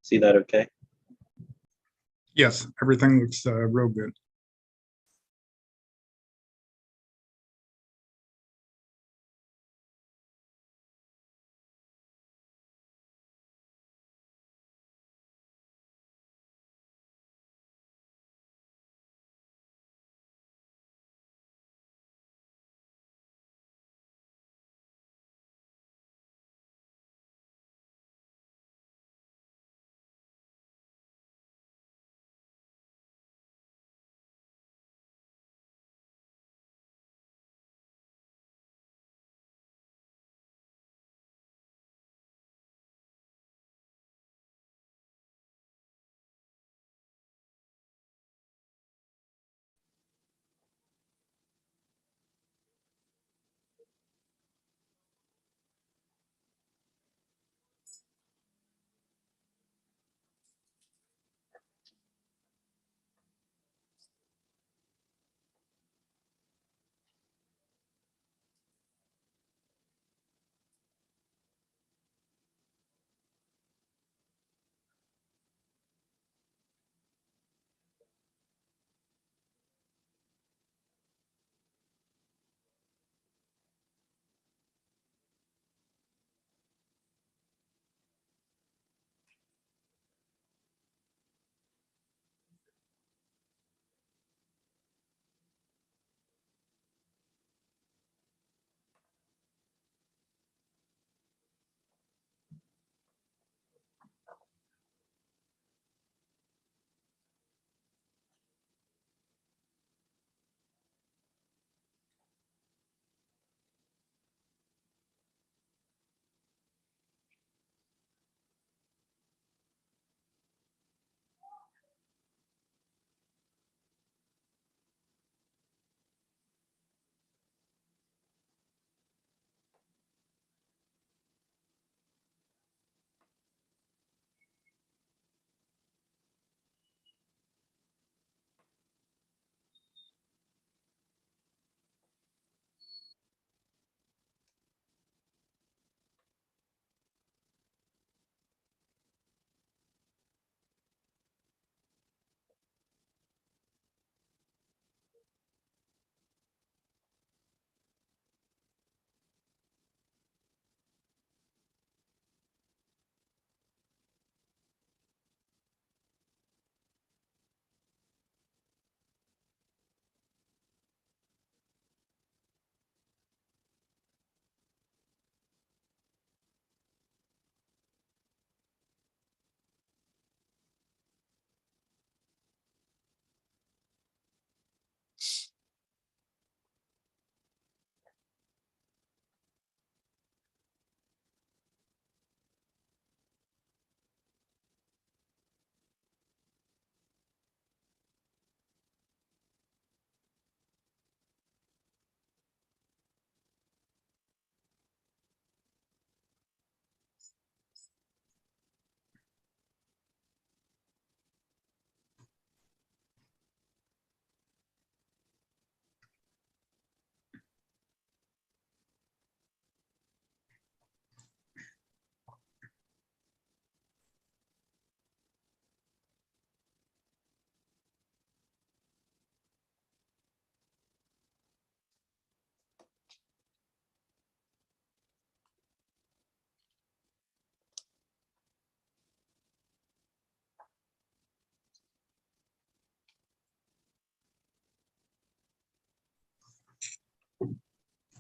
See that okay? Yes, everything looks real good.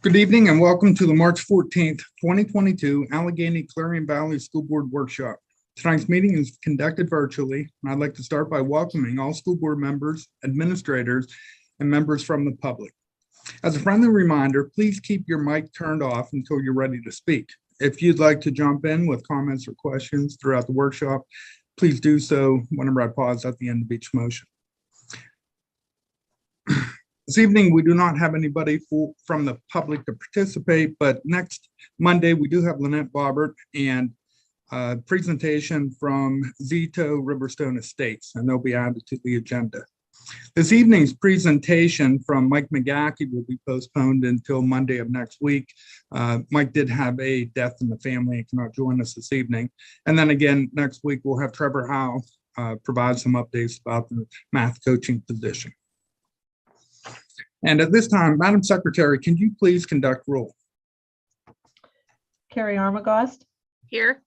Good evening and welcome to the March 14th, 2022 Allegheny Clarion Valley School Board Workshop. Tonight's meeting is conducted virtually, and I'd like to start by welcoming all school board members, administrators, and members from the public. As a friendly reminder, please keep your mic turned off until you're ready to speak. If you'd like to jump in with comments or questions throughout the workshop, please do so whenever I pause at the end of each motion. This evening, we do not have anybody from the public to participate, but next Monday, we do have Lynette Bobbert and a presentation from Zito Riverstone Estates, and they'll be added to the agenda. This evening's presentation from Mike McGackey will be postponed until Monday of next week. Mike did have a death in the family and cannot join us this evening. And then again, next week, we'll have Trevor Howe provide some updates about the math coaching position. And at this time, Madam Secretary, can you please conduct roll? Carrie Armagost, Here.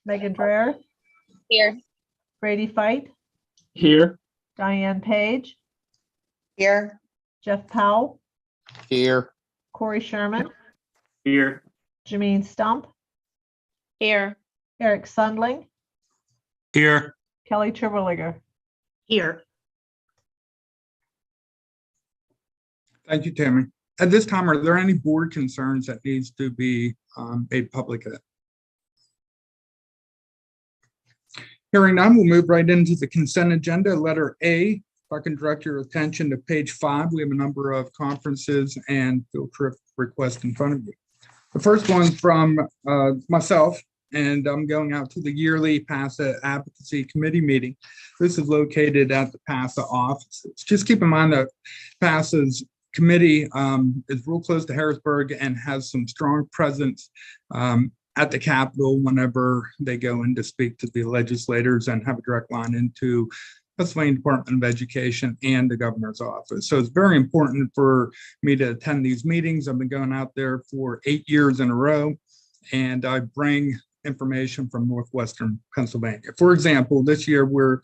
Megan Dreher, Here. Brady Fight, Here. Diane Page, Here. Jeff Powell, Here. Corey Sherman, Here. Janine Stump, Here. Eric Sundling, Here. Kelly Terwilliger. Here. Thank you, Tammy. At this time, are there any board concerns that needs to be made public? Hearing none, we'll move right into the consent agenda. Letter A, if I can direct your attention to page 5, we have a number of conferences and field trip requests in front of you. The first one's from myself, and I'm going out to the yearly PASA Advocacy Committee meeting. This is located at the PASA offices. Just keep in mind that PASA's committee is real close to Harrisburg and has some strong presence at the Capitol whenever they go in to speak to the legislators and have a direct line into Pennsylvania Department of Education and the governor's office. So it's very important for me to attend these meetings. I've been going out there for 8 years in a row, and I bring information from Northwestern Pennsylvania. For example, this year we're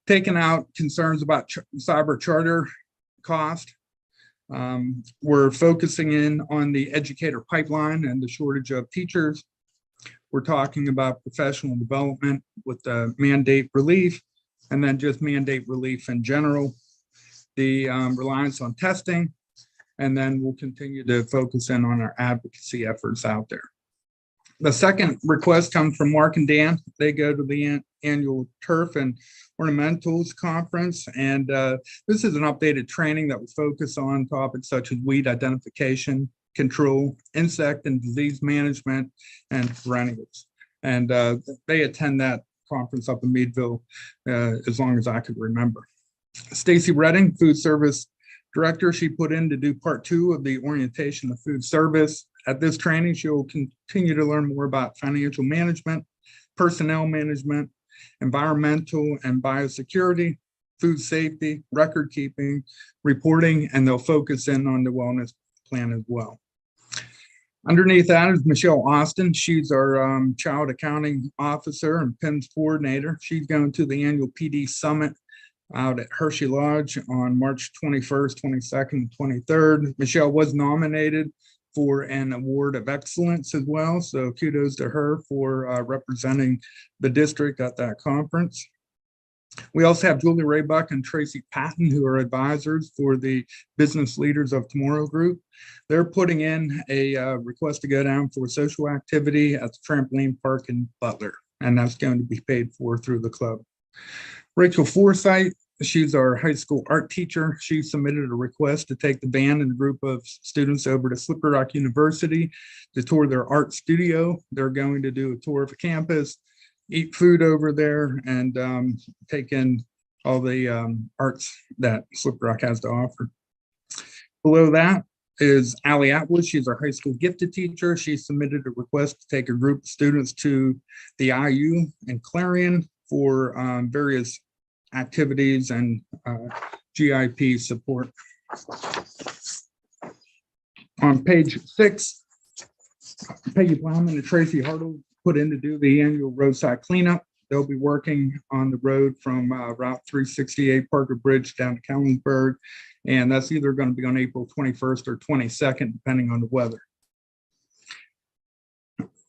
taking out concerns about cyber charter cost. We're focusing in on the educator pipeline and the shortage of teachers. We're talking about professional development with the mandate relief, and then just mandate relief in general, the reliance on testing, and then we'll continue to focus in on our advocacy efforts out there. The second request comes from Mark and Dan. They go to the annual Turf and Ornamentals conference, and this is an updated training that will focus on topics such as weed identification, control, insect and disease management, and perennials. And they attend that conference up in Meadville as long as I could remember. Stacy Redding, food service director, she put in to do part 2 of the orientation of food service. At this training, she'll continue to learn more about financial management, personnel management, environmental and biosecurity, food safety, record keeping, reporting, and they'll focus in on the wellness plan as well. Underneath that is Michelle Austin. She's our child accounting officer and PIMS coordinator. She's going to the annual PD Summit out at Hershey Lodge on March 21st, 22nd, 23rd. Michelle was nominated for an award of excellence as well. So kudos to her for representing the district at that conference. We also have Julie Raybuck and Tracy Patton, who are advisors for the Business Leaders of Tomorrow group. They're putting in a request to go down for social activity at the trampoline park in Butler, and that's going to be paid for through the club. Rachel Forsythe, she's our high school art teacher. She submitted a request to take the band and a group of students over to Slippery Rock University to tour their art studio. They're going to do a tour of the campus, eat food over there, and take in all the arts that Slippery Rock has to offer. Below that is Allie Atwood. She's our high school gifted teacher. She submitted a request to take a group of students to the IU and Clarion for various activities and GIP support. On page 6, Peggy Plowman and Tracy Hartle put in to do the annual roadside cleanup. They'll be working on the road from Route 368 Parker Bridge down to Kellensburg, and that's either going to be on April 21st or 22nd, depending on the weather.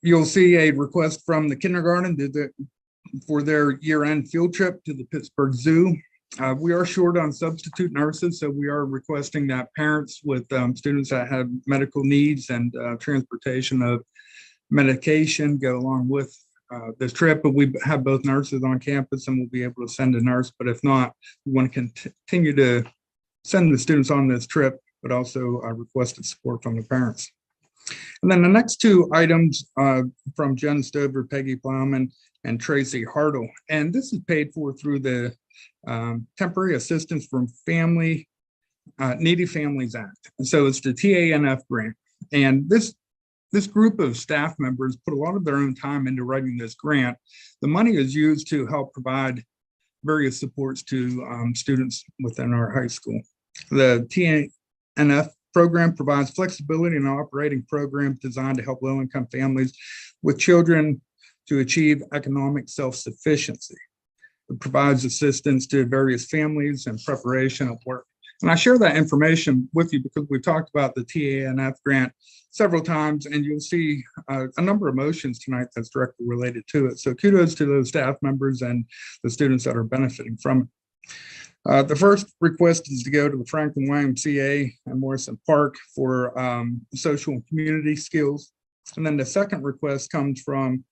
You'll see a request from the kindergarten for their year-end field trip to the Pittsburgh Zoo. We are short on substitute nurses, so we are requesting that parents with students that have medical needs and transportation of medication go along with this trip, but we have both nurses on campus and we'll be able to send a nurse. But if not, we want to continue to send the students on this trip, but also requested support from the parents. And then the next 2 items from Jen Stover, Peggy Plowman, and Tracy Hartle. And this is paid for through the Temporary Assistance from Needy Families Act. And so it's the TANF grant. And this group of staff members put a lot of their own time into writing this grant. The money is used to help provide various supports to students within our high school. The TANF program provides flexibility in operating programs designed to help low-income families with children to achieve economic self-sufficiency. It provides assistance to various families in preparation of work. And I share that information with you because we've talked about the TANF grant several times, and you'll see a number of motions tonight that's directly related to it. So kudos to those staff members and the students that are benefiting from it. The first request is to go to the Franklin YMCA and Morrison Park for social and community skills. And then the second request comes from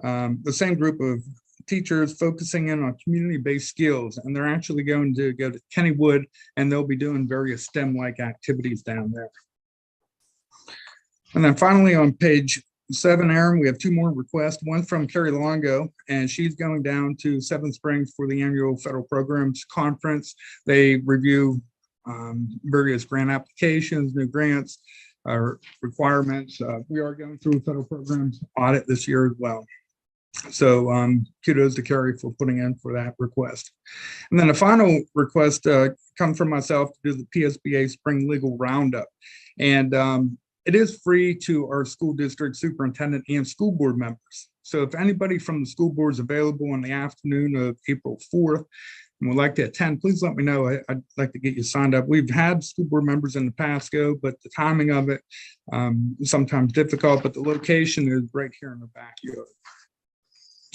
the same group of teachers focusing in on community-based skills, and they're actually going to go to Kennywood, and they'll be doing various STEM-like activities down there. And then finally on page 7, Aaron, we have 2 more requests, one from Carrie Longo, and she's going down to Seven Springs for the annual federal programs conference. They review various grant applications, new grants, requirements. We are going through a federal programs audit this year as well. So kudos to Carrie for putting in for that request. And then the final request comes from myself to do the PSBA Spring Legal Roundup. And it is free to our school district superintendent and school board members. So if anybody from the school board is available on the afternoon of April 4th and would like to attend, please let me know. I'd like to get you signed up. We've had school board members in the past go, but the timing of it is sometimes difficult, but the location is right here in the backyard.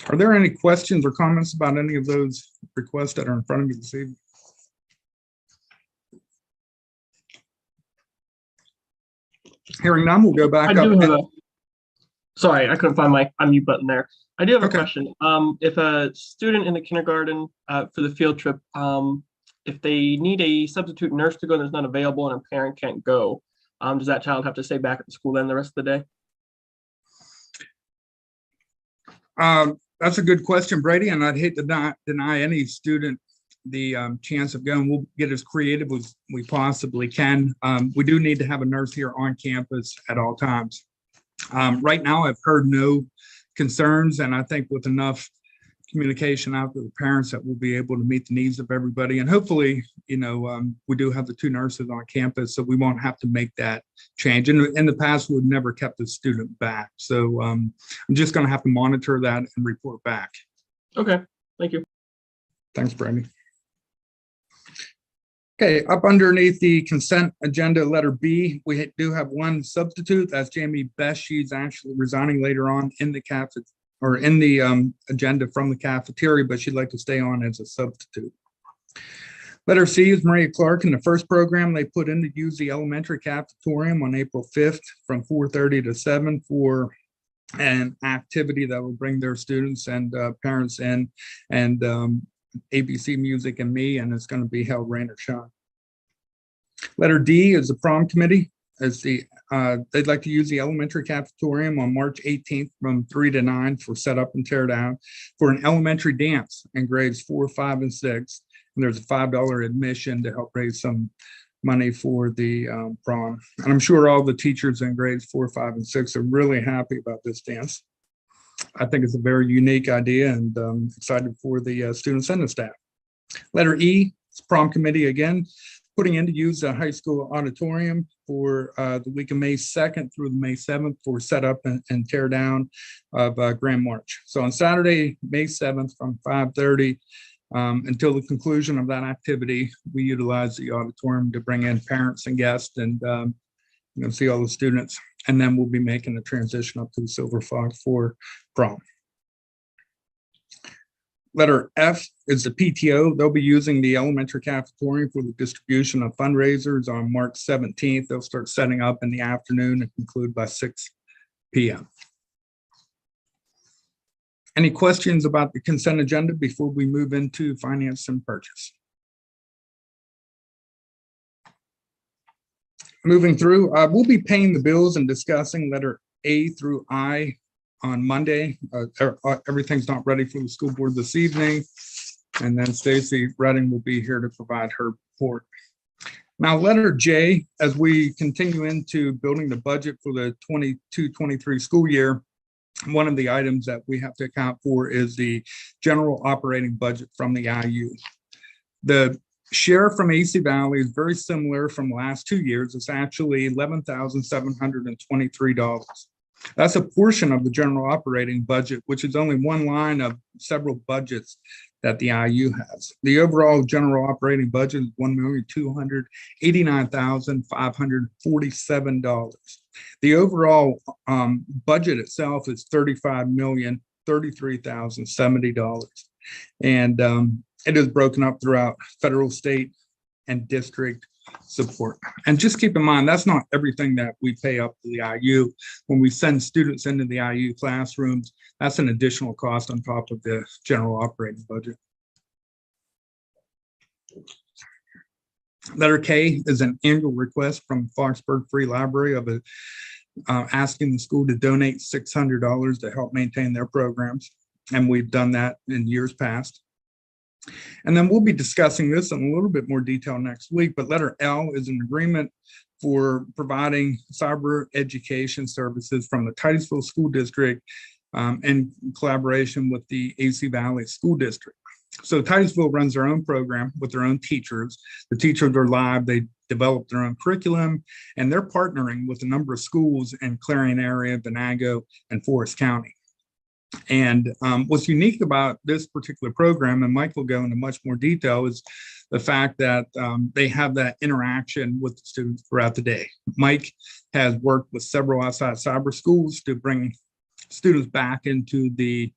Are there any questions or comments about any of those requests that are in front of me this evening? Hearing none, we'll go back I do up. have a, sorry, I couldn't find my unmute button there. I do have Okay. a question. If a student in the kindergarten for the field trip, if they need a substitute nurse to go and there's not available and a parent can't go, does that child have to stay back at the school then the rest of the day? That's a good question, Brady, and I'd hate to not deny any student the chance of going. We'll get as creative as we possibly can. We do need to have a nurse here on campus at all times. Right now, I've heard no concerns, and I think with enough communication out to the parents that we'll be able to meet the needs of everybody. And hopefully, you know, we do have the 2 nurses on campus, so we won't have to make that change. In the past, we've never kept a student back. So I'm just going to have to monitor that and report back. Okay, thank you. Thanks, Brady. Okay, up underneath the consent agenda, letter B, we do have one substitute. That's Jamie Best. She's actually resigning later on in the agenda from the cafeteria, but she'd like to stay on as a substitute. Letter C is Maria Clark. In the first program, they put in to use the elementary cafetorium on April 5th from 4:30 to 7 for an activity that will bring their students and parents in, and ABC Music and Me, and it's going to be held rain or shine. Letter D is the prom committee. They'd like to use the elementary cafetorium on March 18th from 3 to 9 for setup and tear down for an elementary dance in grades 4, 5, and 6. And there's a $5 admission to help raise some money for the prom. And I'm sure all the teachers in grades 4, 5, and 6 are really happy about this dance. I think it's a very unique idea, and excited for the students and the staff. Letter E is prom committee again, putting in to use the high school auditorium for the week of May 2nd through May 7th for setup and tear down of Grand March. So on Saturday, May 7th from 5:30 until the conclusion of that activity, we utilize the auditorium to bring in parents and guests and see all the students. And then we'll be making the transition up to the Silver Fox for prom. Letter F is the PTO. They'll be using the elementary cafetorium for the distribution of fundraisers on March 17th. They'll start setting up in the afternoon and conclude by 6 p.m. Any questions about the consent agenda before we move into finance and purchase? Moving through, we'll be paying the bills and discussing letter A through I on Monday. Everything's not ready for the school board this evening. And then Stacy Redding will be here to provide her report. Now, letter J, as we continue into building the budget for the 22-23 school year, one of the items that we have to account for is the general operating budget from the IU. The share from AC Valley is very similar from the last 2 years. It's actually $11,723. That's a portion of the general operating budget, which is only one line of several budgets that the IU has. The overall general operating budget is $1,289,547. The overall budget itself is $35,033,070. And it is broken up throughout federal, state, and district support. And just keep in mind, that's not everything that we pay up to the IU. When we send students into the IU classrooms, that's an additional cost on top of the general operating budget. Letter K is an annual request from Foxburg Free Library of asking the school to donate $600 to help maintain their programs. And we've done that in years past. And then we'll be discussing this in a little bit more detail next week, but letter L is an agreement for providing cyber education services from the Titusville School District in collaboration with the AC Valley School District. So Titusville runs their own program with their own teachers. The teachers are live, they develop their own curriculum, and they're partnering with a number of schools in Clarion area, Venango, and Forest County. And what's unique about this particular program, and Mike will go into much more detail, is the fact that they have that interaction with the students throughout the day. Mike has worked with several outside cyber schools to bring students back into the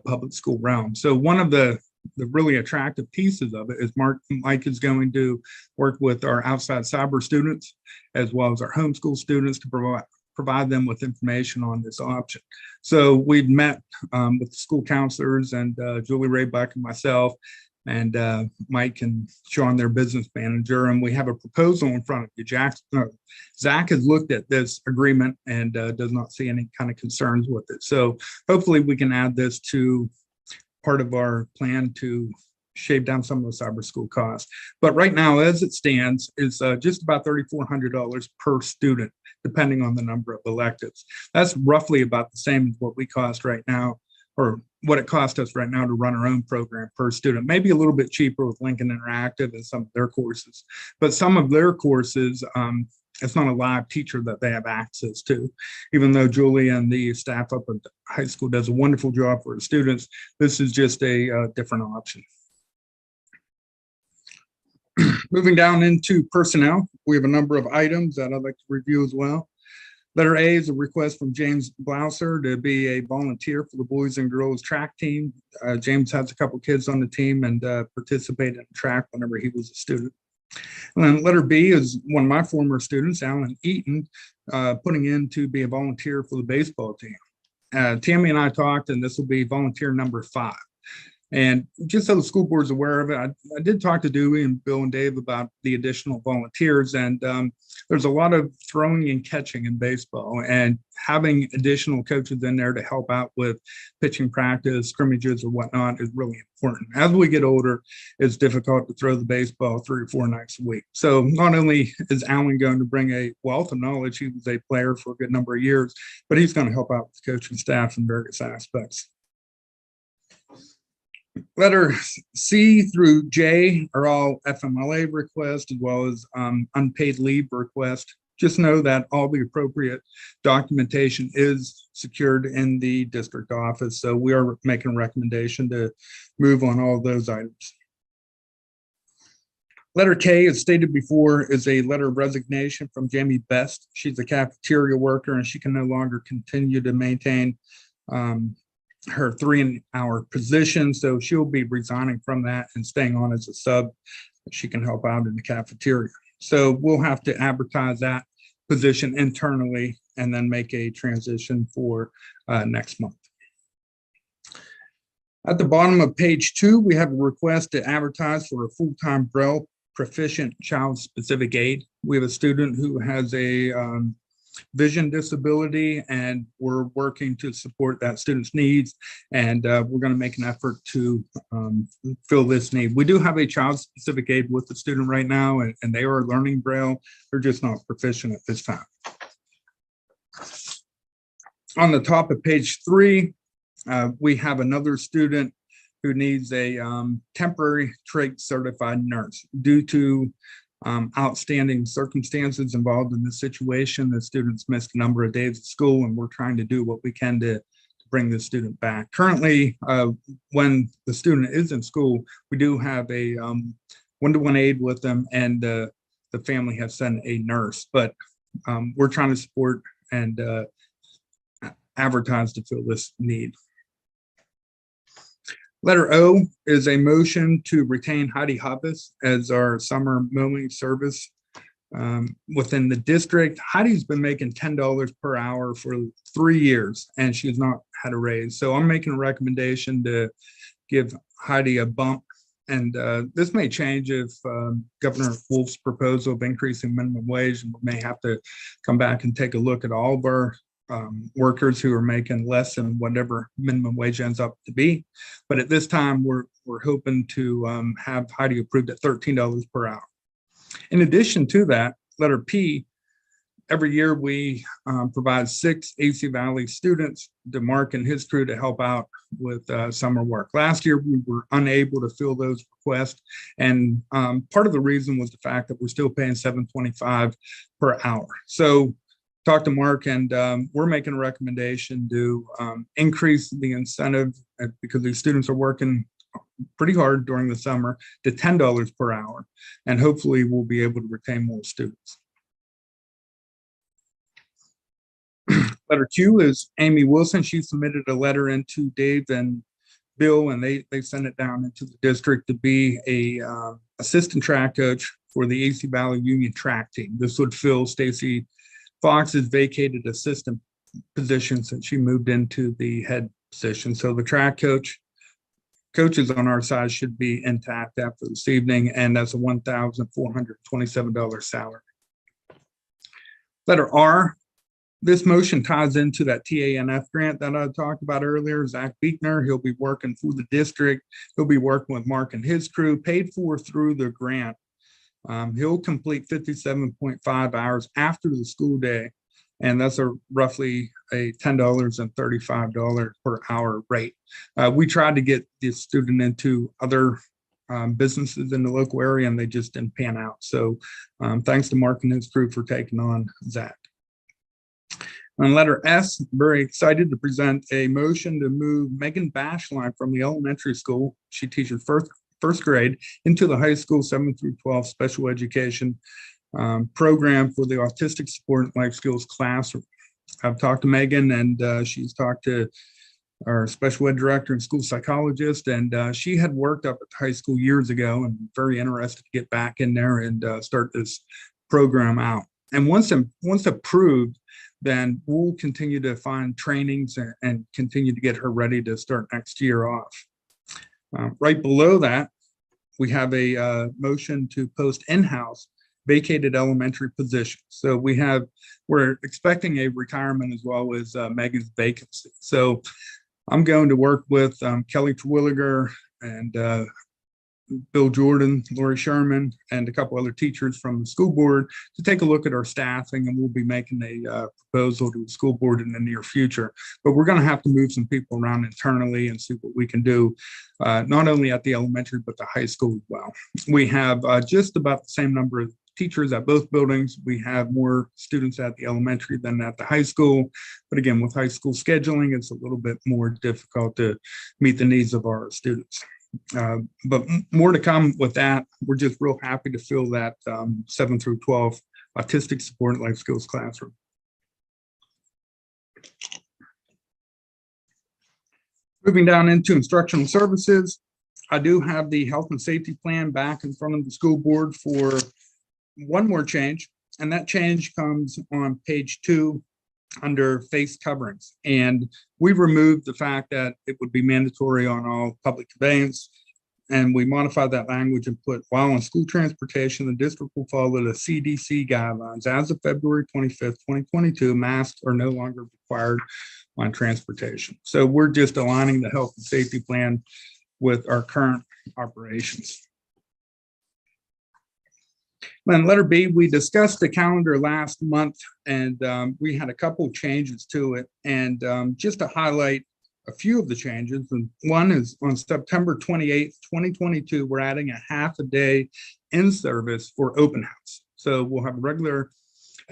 public school realm. So one of the really attractive pieces of it is Mike is going to work with our outside cyber students as well as our homeschool students to provide them with information on this option. So we've met with the school counselors and Julie Raybuck and myself and Mike and Sean, their business manager, and we have a proposal in front of you. Zach has looked at this agreement and does not see any kind of concerns with it. So hopefully we can add this to part of our plan to shave down some of the cyber school costs. But right now, as it stands, is just about $3,400 per student, depending on the number of electives. That's roughly about the same as what we cost right now, or what it cost us right now to run our own program per student. Maybe a little bit cheaper with Lincoln Interactive and some of their courses. But some of their courses, it's not a live teacher that they have access to. Even though Julie and the staff up at the high school does a wonderful job for the students, this is just a different option. Moving down into personnel, we have a number of items that I'd like to review as well. Letter A is a request from James Blouser to be a volunteer for the boys and girls track team. James has a couple kids on the team and participated in track whenever he was a student. And then letter B is one of my former students, Alan Eaton, putting in to be a volunteer for the baseball team. Tammy and I talked, and this will be volunteer number 5. And just so the school board's aware of it, I did talk to Dewey and Bill and Dave about the additional volunteers, and there's a lot of throwing and catching in baseball, and having additional coaches in there to help out with pitching practice, scrimmages, or whatnot is really important. As we get older, it's difficult to throw the baseball 3 or 4 nights a week. So not only is Alan going to bring a wealth of knowledge, he was a player for a good number of years, but he's going to help out with the coaching staff in various aspects. Letter C through J are all FMLA requests as well as unpaid leave requests. Just know that all the appropriate documentation is secured in the district office. So we are making a recommendation to move on all of those items. Letter K, as stated before, is a letter of resignation from Jamie Best. She's a cafeteria worker and she can no longer continue to maintain her 3-hour position. So she'll be resigning from that and staying on as a sub. She can help out in the cafeteria. So we'll have to advertise that position internally and then make a transition for next month. At the bottom of page 2, we have a request to advertise for a full-time Braille proficient child specific aid. We have a student who has a vision disability, and we're working to support that student's needs. And we're going to make an effort to fill this need. We do have a child-specific aid with the student right now, and they are learning Braille. They're just not proficient at this time. On the top of page 3, we have another student who needs a temporary trach certified nurse. Due to outstanding circumstances involved in this situation, the student's missed a number of days of school, and we're trying to do what we can to bring the student back. Currently, when the student is in school, we do have a one-to-one aid with them, and the family has sent a nurse, but we're trying to support and advertise to fill this need. Letter O is a motion to retain Heidi Hoppus as our summer mowing service within the district. Heidi's been making $10 per hour for 3 years, and she's not had a raise. So I'm making a recommendation to give Heidi a bump. And this may change if Governor Wolf's proposal of increasing minimum wage, and we may have to come back and take a look at all of our workers who are making less than whatever minimum wage ends up to be. But at this time, we're hoping to have Heidi approved at $13 per hour. In addition to that, letter P, every year we provide 6 AC Valley students to Mark and his crew to help out with summer work. Last year, we were unable to fill those requests. And part of the reason was the fact that we're still paying $7.25 per hour. So talk to Mark, and we're making a recommendation to increase the incentive because these students are working pretty hard during the summer to $10 per hour, and hopefully we'll be able to retain more students. Letter Q is Amy Wilson. She submitted a letter into Dave and Bill, and they sent it down into the district to be a assistant track coach for the AC Valley Union track team. This would fill Stacy Fox's vacated assistant position since she moved into the head position. So the track coaches on our side should be intact after this evening, and that's a $1,427 salary. Letter R, this motion ties into that TANF grant that I talked about earlier. Zach Beekner, he'll be working for the district. He'll be working with Mark and his crew, paid for through the grant. He'll complete 57.5 hours after the school day, and that's roughly a $10.35 per hour rate. We tried to get this student into other businesses in the local area, and they just didn't pan out. So thanks to Mark and his crew for taking on Zach. On letter S, very excited to present a motion to move Megan Bashline from the elementary school. She teaches first grade into the high school 7 through 12 special education program for the autistic support and life skills classroom. I've talked to Megan, and she's talked to our special ed director and school psychologist, and she had worked up at the high school years ago, and very interested to get back in there and start this program out. And once approved, then we'll continue to find trainings and continue to get her ready to start next year off. Right below that, we have a motion to post in-house vacated elementary positions. So we're expecting a retirement as well as Megan's vacancy. So I'm going to work with Kelly Terwilliger and Bill Jordan, Lori Sherman, and a couple other teachers from the school board to take a look at our staffing, and we'll be making a proposal to the school board in the near future. But we're going to have to move some people around internally and see what we can do, not only at the elementary, but the high school as well. We have just about the same number of teachers at both buildings. We have more students at the elementary than at the high school. But again, with high school scheduling, it's a little bit more difficult to meet the needs of our students. But more to come with that. We're just real happy to fill that 7 through 12 autistic support and life skills classroom. Moving down into instructional services, I do have the health and safety plan back in front of the school board for one more change, and that change comes on page 2 under face coverings. And we removed the fact that it would be mandatory on all public conveyance and we modified that language and put, while on school transportation, the district will follow the CDC guidelines. As of February 25th, 2022, masks are no longer required on transportation. So we're just aligning the health and safety plan with our current operations. Then letter B, we discussed the calendar last month, and we had a couple of changes to it. And just to highlight a few of the changes, and one is on September 28th, 2022, we're adding a half a day in service for open house. So we'll have a regular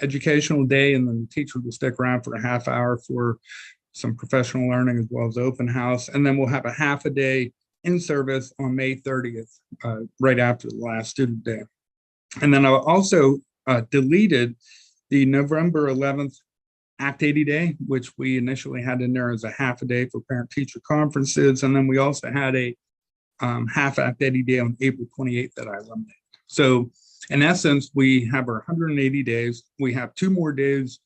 educational day, and then the teacher will stick around for a half hour for some professional learning as well as open house. And then we'll have a half a day in service on May 30th, right after the last student day. And then I also deleted the November 11th Act 80 Day, which we initially had in there as a half a day for parent-teacher conferences. And then we also had a half Act 80 Day on April 28th that I eliminated. So in essence, we have our 180 days. We have 2 more days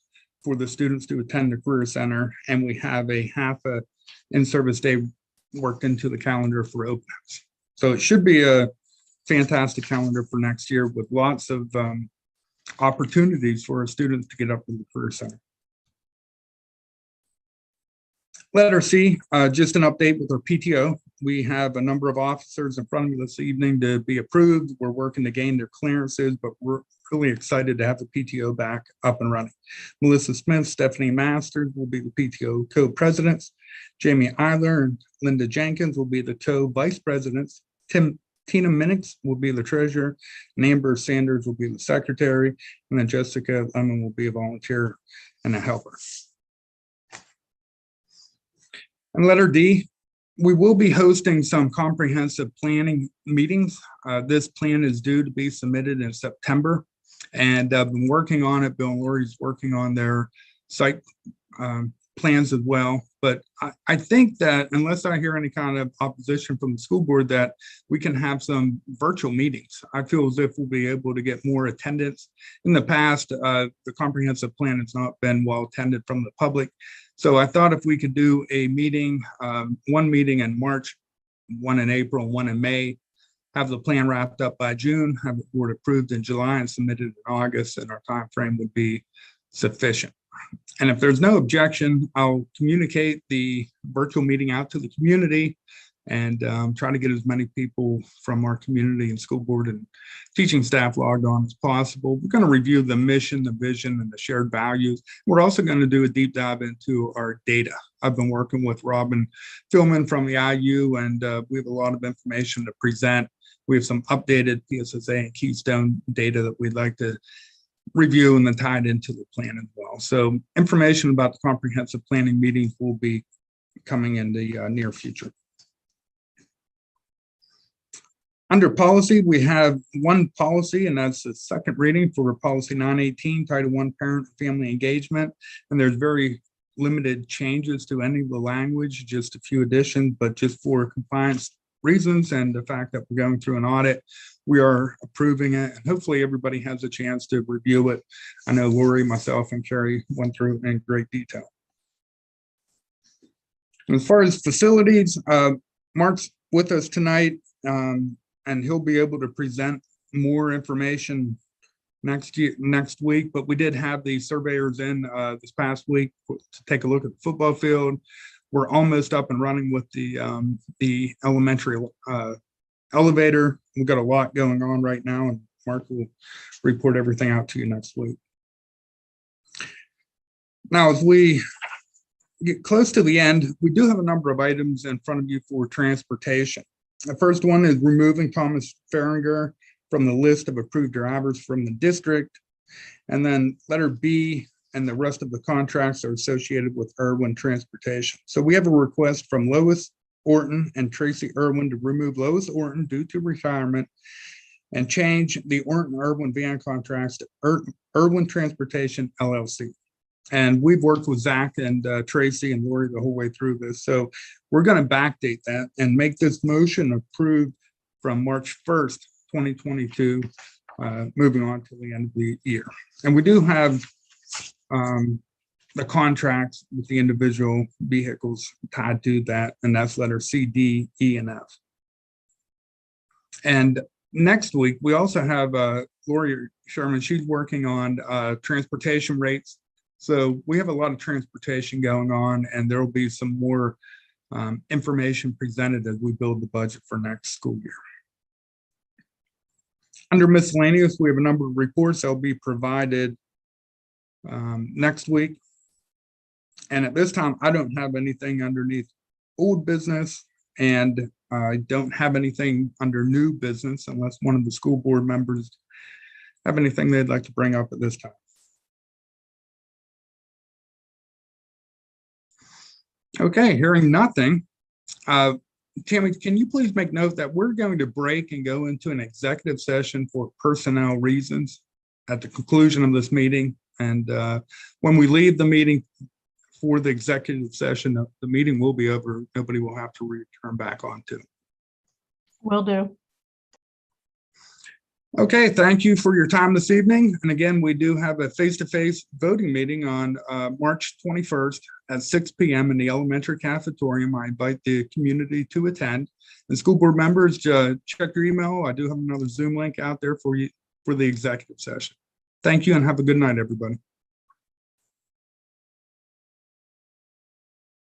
for the students to attend the Career Center, and we have a half a in-service day worked into the calendar for open house. So it should be a fantastic calendar for next year with lots of opportunities for our students to get up in the Career Center. Letter C, just an update with our PTO. We have a number of officers in front of you this evening to be approved. We're working to gain their clearances, but we're really excited to have the PTO back up and running. Melissa Smith, Stephanie Masters will be the PTO co-presidents. Jamie Eiler and Linda Jenkins will be the co-vice presidents. Tina Minix will be the treasurer, and Amber Sanders will be the secretary, and then Jessica Lemon will be a volunteer and a helper. And letter D, we will be hosting some comprehensive planning meetings. This plan is due to be submitted in September, and I've been working on it. Bill and Lori's working on their site plans as well. But I think that unless I hear any kind of opposition from the school board, that we can have some virtual meetings. I feel as if we'll be able to get more attendance. In the past, the comprehensive plan has not been well attended from the public. So I thought if we could do a meeting, one meeting in March, one in April, one in May, have the plan wrapped up by June, have the board approved in July and submitted in August, and our time frame would be sufficient. And if there's no objection, I'll communicate the virtual meeting out to the community and try to get as many people from our community and school board and teaching staff logged on as possible. We're going to review the mission, the vision, and the shared values. We're also going to do a deep dive into our data. I've been working with Robin Philman from the IU, and we have a lot of information to present. We have some updated PSSA and Keystone data that we'd like to review and then tie it into the plan as well. So information about the comprehensive planning meetings will be coming in the near future. Under policy, we have one policy, and that's the second reading for policy 918, Title I, Parent and Family Engagement. And there's very limited changes to any of the language, just a few additions, but just for compliance reasons and the fact that we're going through an audit, we are approving it, and hopefully everybody has a chance to review it. I know Lori, myself, and Carrie went through it in great detail. And as far as facilities, Mark's with us tonight, and he'll be able to present more information next week. But we did have the surveyors in this past week to take a look at the football field. We're almost up and running with the elementary elevator. We've got a lot going on right now, and Mark will report everything out to you next week. Now, as we get close to the end, we do have a number of items in front of you for transportation. The first one is removing Thomas Farringer from the list of approved drivers from the district. And then letter B and the rest of the contracts are associated with Irwin Transportation. So we have a request from Lois Orton and Tracy Irwin to remove Lois Orton due to retirement and change the Orton Irwin van contracts to Irwin Transportation LLC. And we've worked with Zach and Tracy and Lori the whole way through this. So we're going to backdate that and make this motion approved from March 1st, 2022, moving on to the end of the year. And we do have the contracts with the individual vehicles tied to that, and that's letter C, D, E, and F. And next week, we also have Lori Sherman. She's working on transportation rates. So we have a lot of transportation going on, and there will be some more information presented as we build the budget for next school year. Under miscellaneous, we have a number of reports that will be provided next week. And at this time, I don't have anything underneath old business, and I don't have anything under new business unless one of the school board members have anything they'd like to bring up at this time. Okay, hearing nothing. Tammy, can you please make note that we're going to break and go into an executive session for personnel reasons at the conclusion of this meeting. And when we leave the meeting for the executive session, the meeting will be over. Nobody will have to return back onto. Will do. Okay, thank you for your time this evening. And again, we do have a face-to-face voting meeting on March 21st at 6 p.m. in the elementary cafetorium. I invite the community to attend. And school board members, check your email. I do have another Zoom link out there for you for the executive session. Thank you and have a good night, everybody.